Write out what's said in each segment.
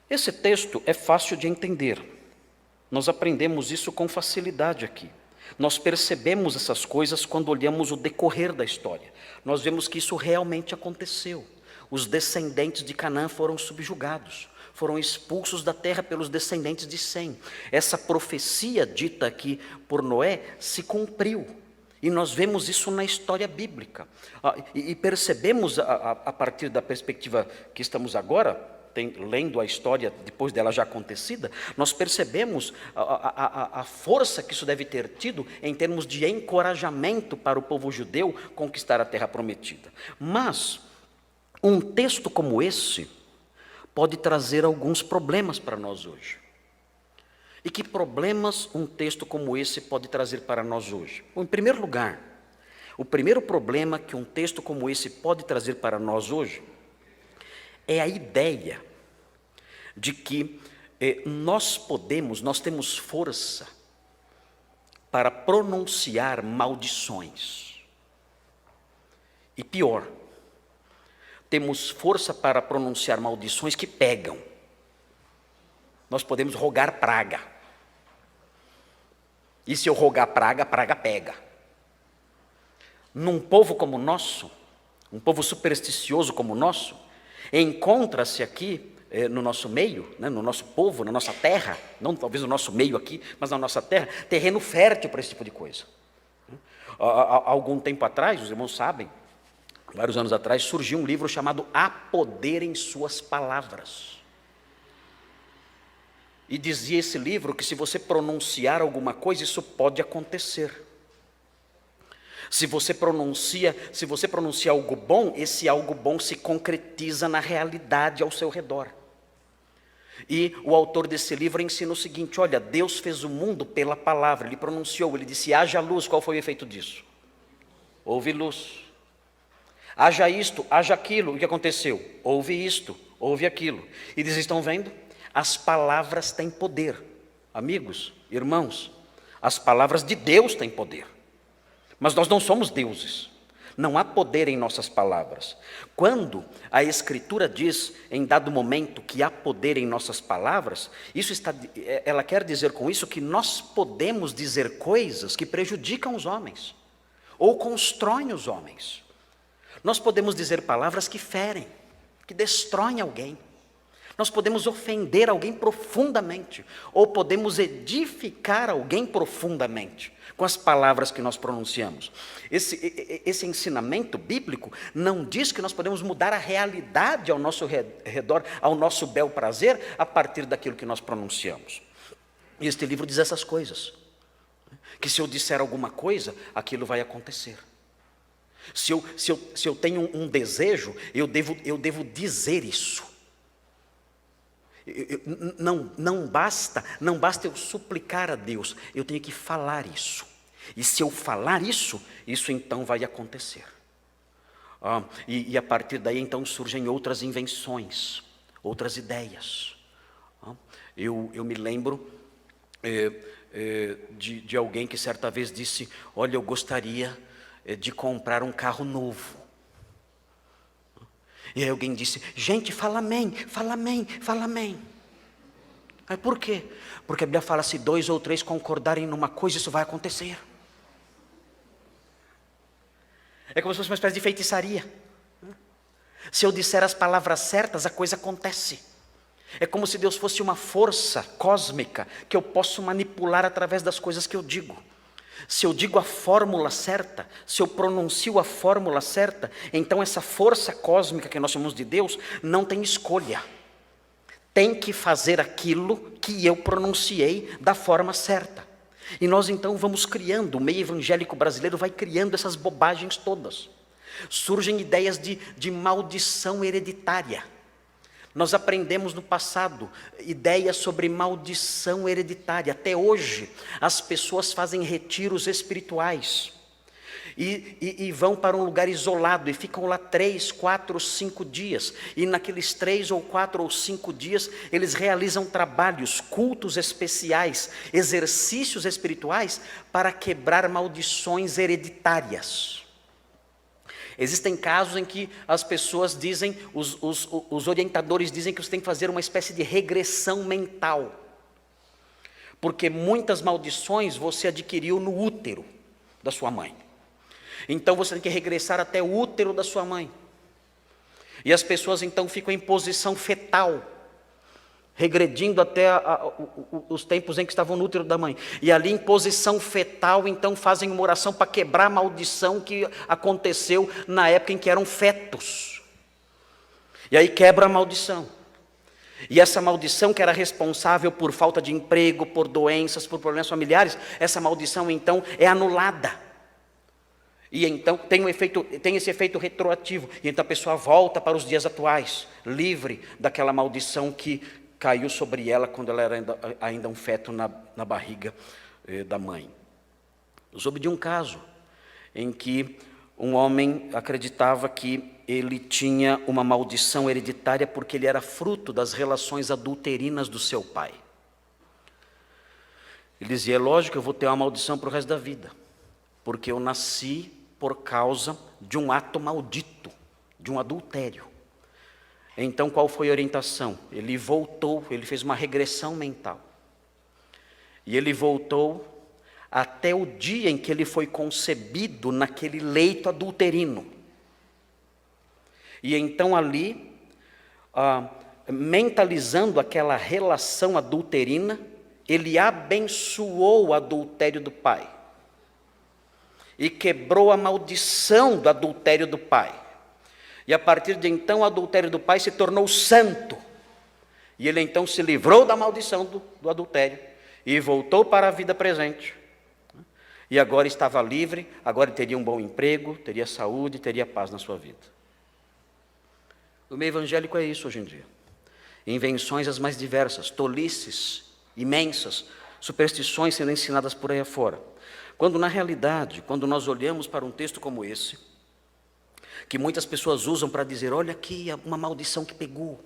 Esse texto é fácil de entender. Nós aprendemos isso com facilidade aqui. Nós percebemos essas coisas quando olhamos o decorrer da história. Nós vemos que isso realmente aconteceu. Os descendentes de Canaã foram subjugados, foram expulsos da terra pelos descendentes de Sem. Essa profecia dita aqui por Noé se cumpriu. E nós vemos isso na história bíblica. E percebemos, a partir da perspectiva que estamos agora, lendo a história depois dela já acontecida, nós percebemos a força que isso deve ter tido em termos de encorajamento para o povo judeu conquistar a terra prometida. Mas um texto como esse pode trazer alguns problemas para nós hoje. E que problemas um texto como esse pode trazer para nós hoje? Bom, em primeiro lugar, o primeiro problema que um texto como esse pode trazer para nós hoje é a ideia de que nós temos força para pronunciar maldições. E pior, temos força para pronunciar maldições que pegam. Nós podemos rogar praga. E se eu rogar praga, a praga pega. Num povo como o nosso, um povo supersticioso como o nosso, encontra-se aqui, no nosso meio, né, no nosso povo, na nossa terra, não talvez no nosso meio aqui, mas na nossa terra, terreno fértil para esse tipo de coisa. Há algum tempo atrás, os irmãos sabem, vários anos atrás, surgiu um livro chamado Há Poder em Suas Palavras. E dizia esse livro que se você pronunciar alguma coisa, isso pode acontecer. Se você pronuncia algo bom, esse algo bom se concretiza na realidade ao seu redor. E o autor desse livro ensina o seguinte: olha, Deus fez o mundo pela palavra, Ele pronunciou, Ele disse, haja luz. Qual foi o efeito disso? Houve luz. Haja isto, haja aquilo. O que aconteceu? Houve isto, houve aquilo. E eles estão vendo? As palavras têm poder. Amigos, irmãos, as palavras de Deus têm poder. Mas nós não somos deuses. Não há poder em nossas palavras. Quando a Escritura diz, em dado momento, que há poder em nossas palavras, ela quer dizer com isso que nós podemos dizer coisas que prejudicam os homens, ou constroem os homens. Nós podemos dizer palavras que ferem, que destroem alguém. Nós podemos ofender alguém profundamente, ou podemos edificar alguém profundamente, com as palavras que nós pronunciamos. Esse ensinamento bíblico não diz que nós podemos mudar a realidade ao nosso redor, ao nosso bel prazer, a partir daquilo que nós pronunciamos. E este livro diz essas coisas, que se eu disser alguma coisa, aquilo vai acontecer. Se eu tenho um desejo, eu devo dizer isso. Não basta eu suplicar a Deus, eu tenho que falar isso. E se eu falar isso então vai acontecer. E a partir daí então surgem outras invenções, outras ideias. Eu me lembro de alguém que certa vez disse, olha, eu gostaria de comprar um carro novo. E aí alguém disse, gente, fala amém, fala amém, fala amém. Aí por quê? Porque a Bíblia fala, se 2 ou 3 concordarem numa coisa, isso vai acontecer. É como se fosse uma espécie de feitiçaria. Se eu disser as palavras certas, a coisa acontece. É como se Deus fosse uma força cósmica que eu posso manipular através das coisas que eu digo. Se eu digo a fórmula certa, se eu pronuncio a fórmula certa, então essa força cósmica que nós chamamos de Deus não tem escolha. Tem que fazer aquilo que eu pronunciei da forma certa. E nós então vamos criando, o meio evangélico brasileiro vai criando essas bobagens todas. Surgem ideias de maldição hereditária. Nós aprendemos no passado ideias sobre maldição hereditária. Até hoje, as pessoas fazem retiros espirituais e vão para um lugar isolado e ficam lá 3, 4, 5 dias. E naqueles 3 ou 4 ou 5 dias, eles realizam trabalhos, cultos especiais, exercícios espirituais para quebrar maldições hereditárias. Existem casos em que as pessoas dizem, os orientadores dizem que você tem que fazer uma espécie de regressão mental. Porque muitas maldições você adquiriu no útero da sua mãe. Então você tem que regressar até o útero da sua mãe. E as pessoas então ficam em posição fetal, regredindo até os tempos em que estavam no útero da mãe. E ali em posição fetal, então fazem uma oração para quebrar a maldição que aconteceu na época em que eram fetos. E aí quebra a maldição. E essa maldição que era responsável por falta de emprego, por doenças, por problemas familiares, essa maldição então é anulada. E então tem esse efeito retroativo. E então a pessoa volta para os dias atuais, livre daquela maldição que caiu sobre ela quando ela era ainda um feto na barriga da mãe. Eu soube de um caso em que um homem acreditava que ele tinha uma maldição hereditária porque ele era fruto das relações adulterinas do seu pai. Ele dizia, é lógico, eu vou ter uma maldição para o resto da vida, porque eu nasci por causa de um ato maldito, de um adultério. Então, qual foi a orientação? Ele voltou, ele fez uma regressão mental. E ele voltou até o dia em que ele foi concebido naquele leito adulterino. E então ali, mentalizando aquela relação adulterina, ele abençoou o adultério do pai. E quebrou a maldição do adultério do pai. E a partir de então o adultério do pai se tornou santo. E ele então se livrou da maldição do adultério e voltou para a vida presente. E agora estava livre, agora teria um bom emprego, teria saúde, teria paz na sua vida. O meio evangélico é isso hoje em dia. Invenções as mais diversas, tolices imensas, superstições sendo ensinadas por aí afora. Quando na realidade, quando nós olhamos para um texto como esse, que muitas pessoas usam para dizer, olha aqui uma maldição que pegou,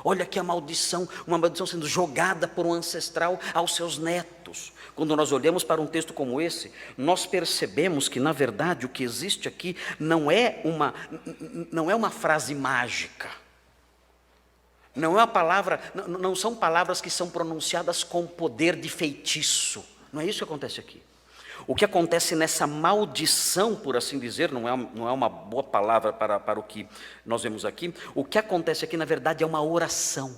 olha aqui uma maldição sendo jogada por um ancestral aos seus netos. Quando nós olhamos para um texto como esse, nós percebemos que na verdade o que existe aqui não é uma frase mágica, não são palavras que são pronunciadas com poder de feitiço, não é isso que acontece aqui. O que acontece nessa maldição, por assim dizer, não é uma boa palavra para o que nós vemos aqui. O que acontece aqui, na verdade, é uma oração.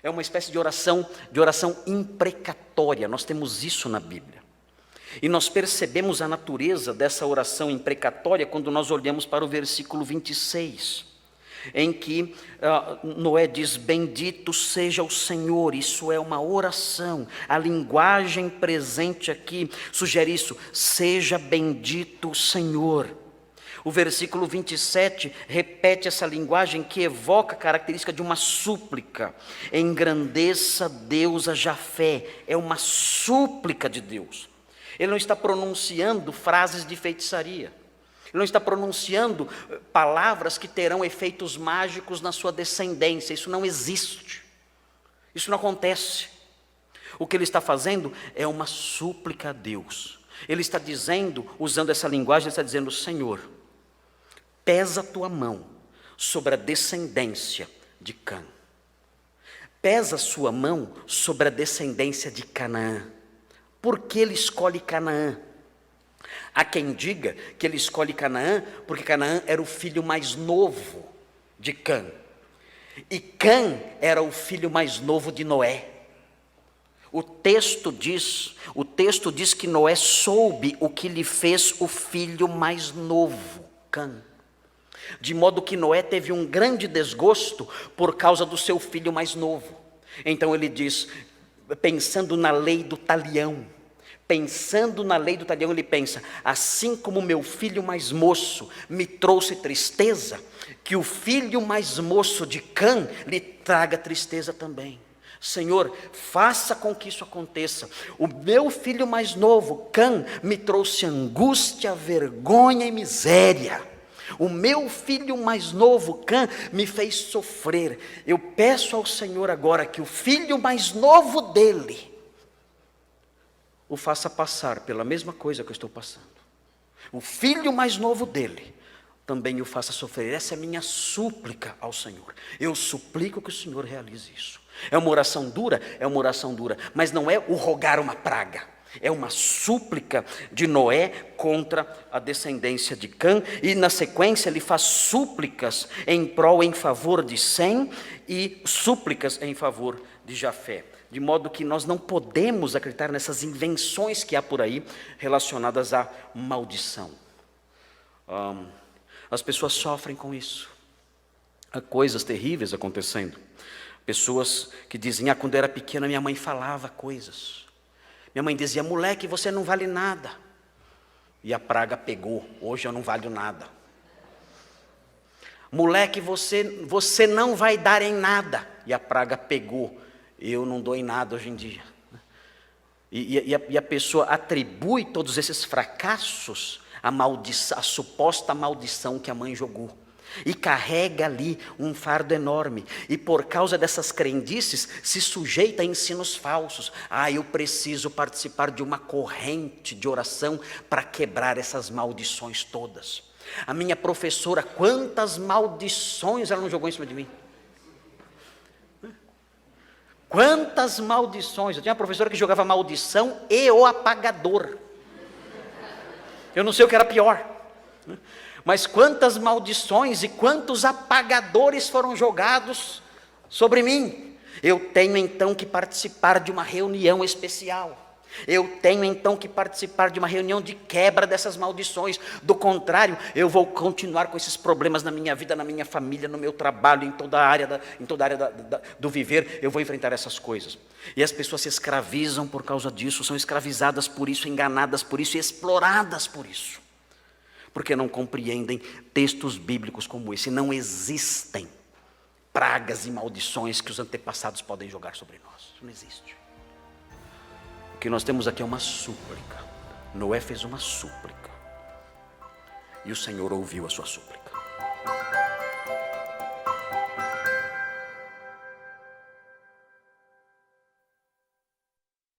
É uma espécie de oração imprecatória. Nós temos isso na Bíblia. E nós percebemos a natureza dessa oração imprecatória quando nós olhamos para o versículo 26. Em que Noé diz, bendito seja o Senhor, isso é uma oração, a linguagem presente aqui sugere isso, seja bendito o Senhor. O versículo 27 repete essa linguagem que evoca a característica de uma súplica, engrandeça Deus a Jafé, é uma súplica de Deus. Ele não está pronunciando frases de feitiçaria. Ele não está pronunciando palavras que terão efeitos mágicos na sua descendência. Isso não existe. Isso não acontece. O que ele está fazendo é uma súplica a Deus. Ele está dizendo, usando essa linguagem, ele está dizendo, Senhor, pesa a tua mão sobre a descendência de Cã. Pesa a sua mão sobre a descendência de Canaã. Por que ele escolhe Canaã? Há quem diga que ele escolhe Canaã porque Canaã era o filho mais novo de Cã. E Cã era o filho mais novo de Noé. O texto diz que Noé soube o que lhe fez o filho mais novo, Cã. De modo que Noé teve um grande desgosto por causa do seu filho mais novo. Então ele diz, pensando na lei do talião, ele pensa, assim como meu filho mais moço me trouxe tristeza, que o filho mais moço de Cã lhe traga tristeza também. Senhor, faça com que isso aconteça. O meu filho mais novo, Cã, me trouxe angústia, vergonha e miséria. O meu filho mais novo, Cã, me fez sofrer. Eu peço ao Senhor agora que o filho mais novo dele o faça passar pela mesma coisa que eu estou passando. o filho mais novo dele, também o faça sofrer. Essa é a minha súplica ao Senhor. Eu suplico que o Senhor realize isso. É uma oração dura? É uma oração dura, mas não é o rogar uma praga. É uma súplica de Noé contra a descendência de Cã, e na sequência ele faz súplicas em prol, em favor de Sem, e súplicas em favor de Jafé. De modo que nós não podemos acreditar nessas invenções que há por aí relacionadas à maldição. As pessoas sofrem com isso. Há coisas terríveis acontecendo. Pessoas que dizem, quando eu era pequena minha mãe falava coisas. Minha mãe dizia, moleque, você não vale nada. E a praga pegou, hoje eu não valho nada. Moleque, você não vai dar em nada. E a praga pegou, eu não dou em nada hoje em dia. E a pessoa atribui todos esses fracassos à suposta maldição que a mãe jogou. E carrega ali um fardo enorme, e por causa dessas crendices se sujeita a ensinos falsos. Eu preciso participar de uma corrente de oração para quebrar essas maldições todas. A minha professora, quantas maldições ela não jogou em cima de mim? Quantas maldições. Eu tinha uma professora que jogava maldição e o apagador. Eu não sei o que era pior, mas quantas maldições e quantos apagadores foram jogados sobre mim. Eu tenho então que participar de uma reunião especial. Eu tenho então que participar de uma reunião de quebra dessas maldições. Do contrário, eu vou continuar com esses problemas na minha vida, na minha família, no meu trabalho, em toda a área do viver. Eu vou enfrentar essas coisas. E as pessoas se escravizam por causa disso, são escravizadas por isso, enganadas por isso e exploradas por isso. Porque não compreendem textos bíblicos como esse. Não existem pragas e maldições que os antepassados podem jogar sobre nós. Isso não existe. O que nós temos aqui é uma súplica. Noé fez uma súplica. E o Senhor ouviu a sua súplica.